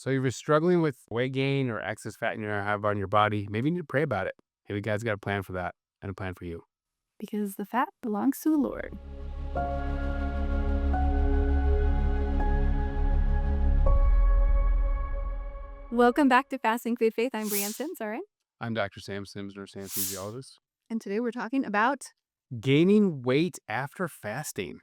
So if you're struggling with weight gain or excess fat you have on your body, maybe you need to pray about it. Maybe God's got a plan for that and a plan for you. Because the fat belongs to the Lord. Welcome back to Fasting Food Faith. I'm Brianne Sims, all right? I'm Dr. Sam Sims, nurse anesthesiologist. And today we're talking about Gaining weight after fasting.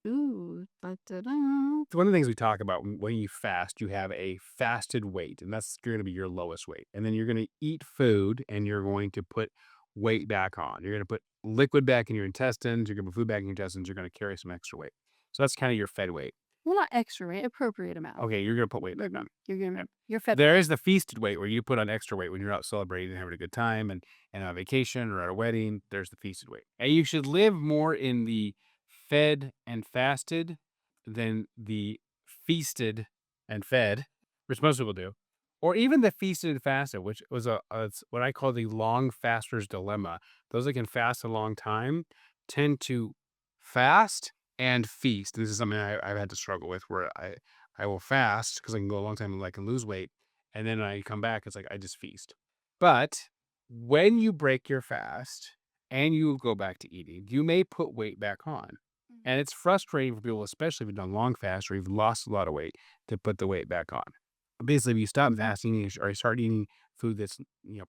da-da-da. So one of the things we talk about when you fast, you have a fasted weight, and that's going to be your lowest weight. And then you're going to eat food and you're going to put weight back on. You're going to put liquid back in your intestines. You're going to put food back in your intestines. You're going to carry some extra weight. So that's kind of your fed weight. Well, not extra, right? Appropriate amount. Okay, you're going to put weight back on. You're fed. There is the feasted weight where you put on extra weight when you're out celebrating and having a good time and on a vacation or at a wedding. There's the feasted weight. And you should live more in the fed and fasted than the feasted and fed, which most people do, or even the feasted and fasted, which was it's what I call the long faster's dilemma. Those that can fast a long time tend to fast and feast. And this is something I've had to struggle with, where I will fast because I can go a long time and I can lose weight, and then I come back, it's like I just feast. But when you break your fast and you go back to eating, you may put weight back on. And it's frustrating for people, especially if you've done long fast or you've lost a lot of weight, to put the weight back on. Basically, if you stop fasting or you start eating food that's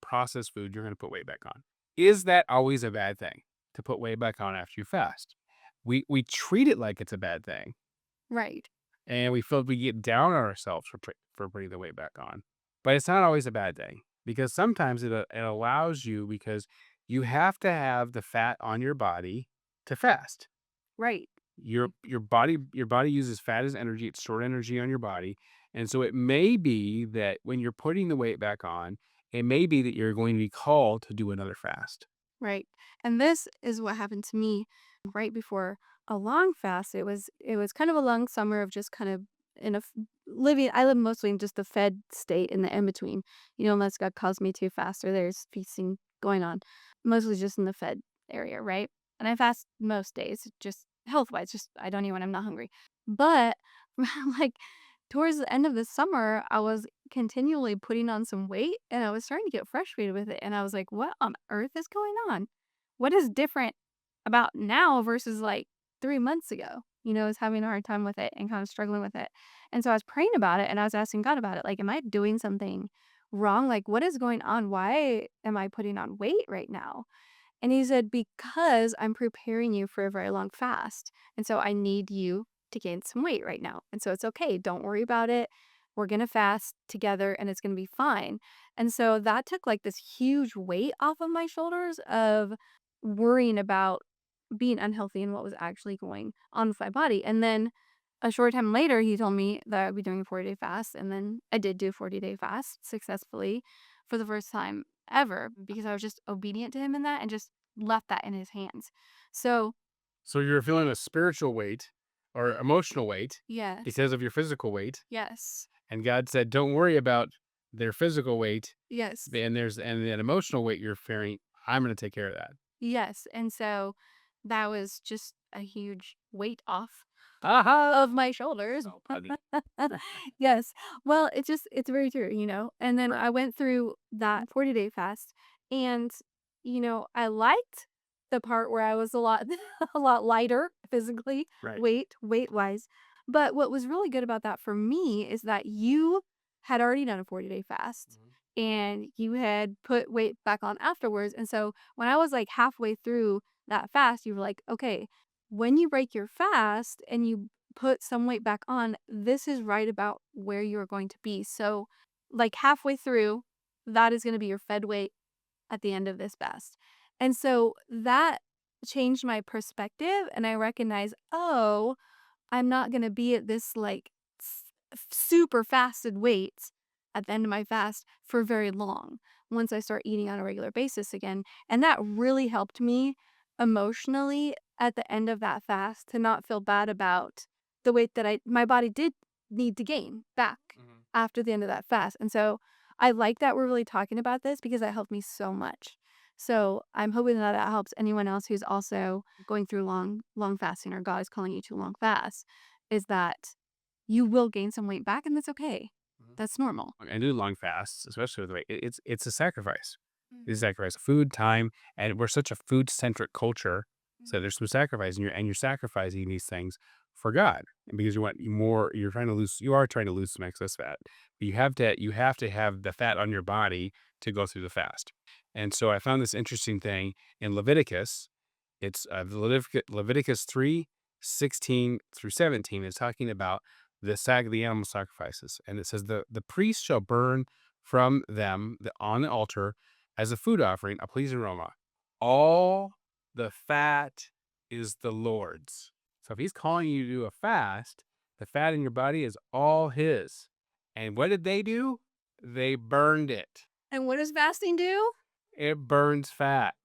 processed food, you're going to put weight back on. Is that always a bad thing to put weight back on after you fast? We treat it like it's a bad thing, Right. and we get down on ourselves for putting the weight back on. But it's not always a bad thing, because sometimes it allows you, because you have to have the fat on your body to fast. Right. Your body uses fat as energy. It's stored energy on your body. And so it may be that when you're putting the weight back on, it may be that you're going to be called to do another fast. Right. And this is what happened to me right before a long fast. It was kind of a long summer of just kind of in a living. I live mostly in just the fed state in the in between, unless God calls me to fast or there's feasting going on, mostly just in the fed area, right? And I fast most days, just health wise, just I don't eat when I'm not hungry. But like towards the end of the summer, I was continually putting on some weight and I was starting to get frustrated with it. And I was like, what on earth is going on? What is different about now versus like 3 months ago? I was having a hard time with it and kind of struggling with it. And so I was praying about it and I was asking God about it. Like, am I doing something wrong? Like, what is going on? Why am I putting on weight right now? And he said, because I'm preparing you for a very long fast. And so I need you to gain some weight right now. And so it's okay. Don't worry about it. We're going to fast together and it's going to be fine. And so that took like this huge weight off of my shoulders of worrying about being unhealthy and what was actually going on with my body. And then a short time later, he told me that I'd be doing a 40-day fast. And then I did do a 40-day fast successfully for the first time ever because I was just obedient to him in that and just left that in his hands. So, So you're feeling a spiritual weight or emotional weight yes, because of your physical weight. yes, And God said, don't worry about their physical weight. yes, And that emotional weight you're fearing. I'm going to take care of that. yes. And so that was just a huge weight off Aha! of my shoulders. Oh, buddy. Yes. Well, it's very true. And then I went through that 40-day fast and I liked the part where I was a lot a lot lighter physically, Right. weight-wise. But what was really good about that for me is that you had already done a 40-day fast and you had put weight back on afterwards. And so when I was like halfway through that fast, you were like, "Okay, when you break your fast and you put some weight back on, this is right about where you're going to be." So, like halfway through, that is going to be your fed weight at the end of this fast. And so that changed my perspective. And I recognized, oh, I'm not going to be at this like super fasted weight at the end of my fast for very long once I start eating on a regular basis again. And that really helped me emotionally at the end of that fast to not feel bad about the weight that my body did need to gain back after the end of that fast. And so I like that we're really talking about this because that helped me so much. So I'm hoping that that helps anyone else who's also going through long fasting or God is calling you to a long fast, is that you will gain some weight back and that's okay. That's normal. and do long fasts, especially with the way it's a sacrifice. It's a Mhm. sacrifice of food, time, and we're such a food centric culture. So Mhm. there's some sacrifice, and you're sacrificing these things for God, and because you want more. You are trying to lose some excess fat, but you have to have the fat on your body to go through the fast. And so I found this interesting thing in Leviticus. It's Leviticus 3:16 through 17 is talking about the animal sacrifices. And it says, the priest shall burn from them on the altar as a food offering, a pleasing aroma. All the fat is the Lord's. So if he's calling you to do a fast, the fat in your body is all his. And what did they do? They burned it. And what does fasting do? It burns fat.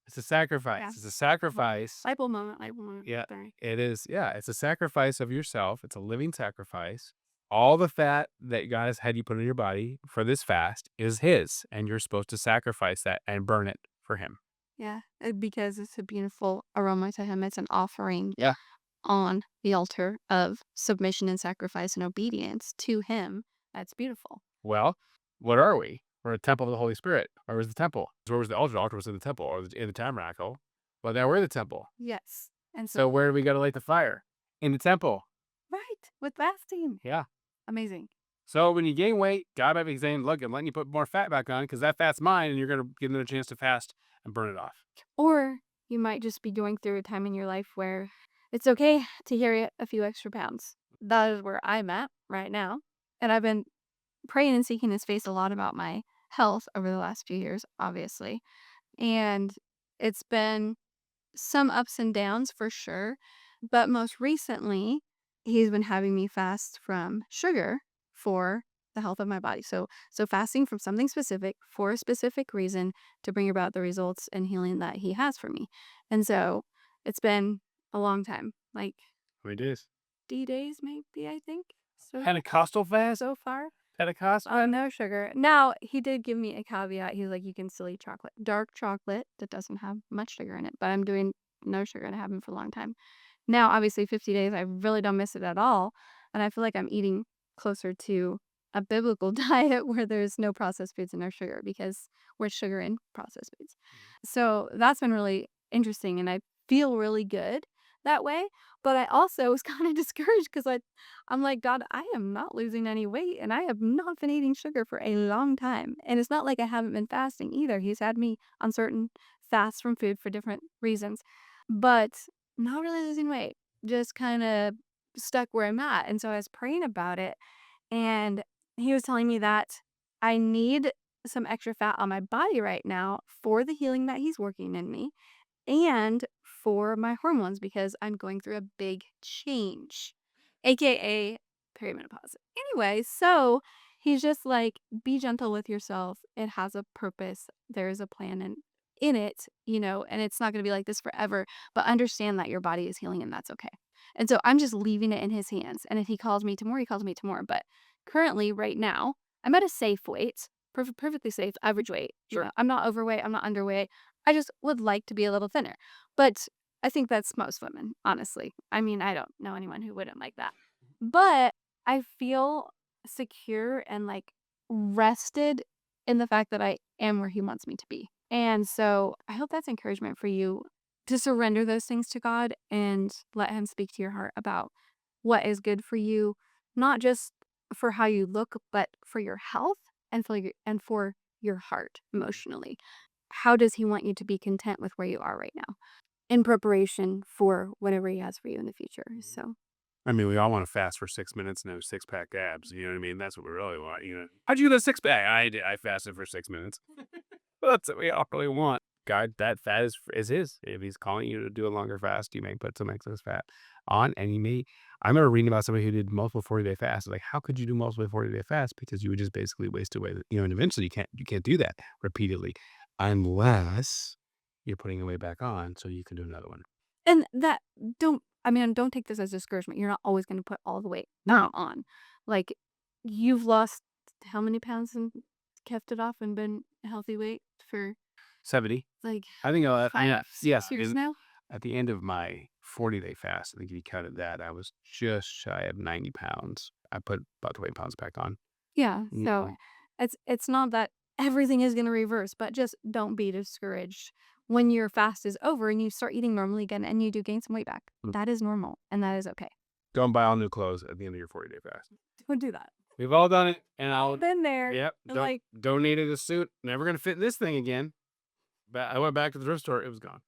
It's a sacrifice. Yeah. It's a sacrifice. Light bulb moment, Yeah, sorry. it is. Yeah, it's a sacrifice of yourself. It's a living sacrifice. All the fat that God has had you put in your body for this fast is His, and you're supposed to sacrifice that and burn it for Him. Yeah, because it's a beautiful aroma to him. It's an offering Yeah. on the altar of submission and sacrifice and obedience to him. That's beautiful. Well, what are we? We're a temple of the Holy Spirit. Where was the temple? Where was the altar? The altar was in the temple or in the tabernacle. Well, now we're the temple. Yes. And so, So where do we go to light the fire? In the temple. right, with fasting. Yeah. Amazing. So when you gain weight, God might be saying, look, I'm letting you put more fat back on because that fat's mine, and you're going to give them a chance to fast and burn it off. Or you might just be going through a time in your life where it's okay to carry a few extra pounds. That is where I'm at right now. And I've been praying and seeking his face a lot about my health over the last few years, obviously. And it's been some ups and downs for sure, but most recently, he's been having me fast from sugar for the health of my body. So fasting from something specific for a specific reason to bring about the results and healing that he has for me. And so it's been a long time, like How many days? D days maybe, I think. Pentecostal fast? So far. Pentecost? Oh, no sugar. Now, he did give me a caveat. He's like, you can still eat chocolate. Dark chocolate that doesn't have much sugar in it, but I'm doing no sugar and I haven't for a long time. Now, obviously, 50 days, I really don't miss it at all. And I feel like I'm eating closer to a biblical diet where there's no processed foods and no sugar because we're sugar in processed foods. So that's been really interesting. And I feel really good that way. But I also was kind of discouraged because I'm like, God, I am not losing any weight and I have not been eating sugar for a long time. And it's not like I haven't been fasting either. He's had me on certain fasts from food for different reasons, but not really losing weight, just kind of stuck where I'm at. And so I was praying about it and he was telling me that I need some extra fat on my body right now for the healing that he's working in me and for my hormones because I'm going through a big change, aka perimenopause. Anyway, so he's just like, be gentle with yourself. It has a purpose. There is a plan in it, and it's not going to be like this forever, but understand that your body is healing and that's okay. And so I'm just leaving it in his hands. And if he calls me to more, he calls me to more. But currently, right now, I'm at a safe weight, perfectly safe, average weight. Sure. I'm not overweight. I'm not underweight. I just would like to be a little thinner. But I think that's most women, honestly. I mean, I don't know anyone who wouldn't like that. But I feel secure and like rested in the fact that I am where he wants me to be. And so I hope that's encouragement for you to surrender those things to God and let him speak to your heart about what is good for you, not just for how you look, but for your health and for your heart emotionally. How does he want you to be content with where you are right now in preparation for whatever he has for you in the future? So, I mean, we all want to fast for 6 minutes and have six pack abs. You know what I mean? That's what we really want. How'd you get a six pack? I fasted for 6 minutes. That's what we all really want. God, that fat is his. If he's calling you to do a longer fast, you may put some excess fat on, and you may. I remember reading about somebody who did multiple 40-day fasts. Like, how could you do multiple 40-day fasts? Because you would just basically waste away. And eventually you can't do that repeatedly, unless you're putting the weight back on, so you can do another one. and that don't take this as discouragement. You're not always going to put all the weight No, on. Like, you've lost how many pounds and kept it off and been a healthy weight for 70. like I think five, yeah. 6 years now? At the end of my 40-day fast, I think if you counted that, I was just shy of 90 pounds. I put about 20 pounds back on. Yeah, so Mm-mm. it's not that everything is gonna reverse, but just don't be discouraged when your fast is over and you start eating normally again and you do gain some weight back. Mm. That is normal, and that is okay. Don't buy all new clothes at the end of your 40-day fast. Don't do that. We've all done it, and I've I'll been there. yep, don't Like, donated a suit, never gonna fit in this thing again. But I went back to the thrift store, it was gone.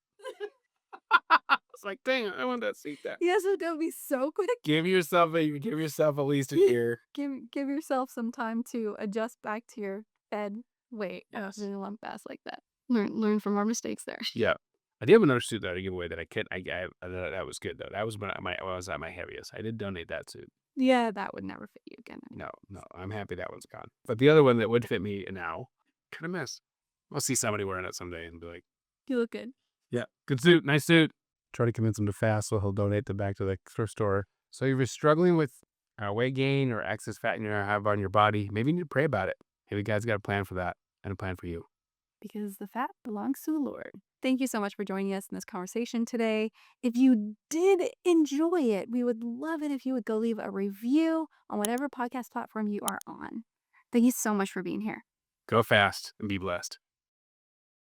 I was like, "Dang it, I want that suit back." yes, it's gonna be so quick. Give yourself at least a year. Give yourself some time to adjust back to your fed weight Yes. in a lump fast like that. Learn from our mistakes there. Yeah. I do have another suit that I give away that I could that was good though. That was when I was at my heaviest. I did donate that suit. Yeah, that would never fit you again. No, no, I'm happy that one's gone. But the other one that would fit me now, kinda miss. I'll see somebody wearing it someday and be like, You look good. "Yeah, good suit, nice suit." Try to convince him to fast so he'll donate them back to the thrift store. So if you're struggling with, weight gain or excess fat in your have on your body, maybe you need to pray about it. Maybe God's got a plan for that and a plan for you. Because the fat belongs to the Lord. Thank you so much for joining us in this conversation today. If you did enjoy it, we would love it if you would go leave a review on whatever podcast platform you are on. Thank you so much for being here. Go fast and be blessed.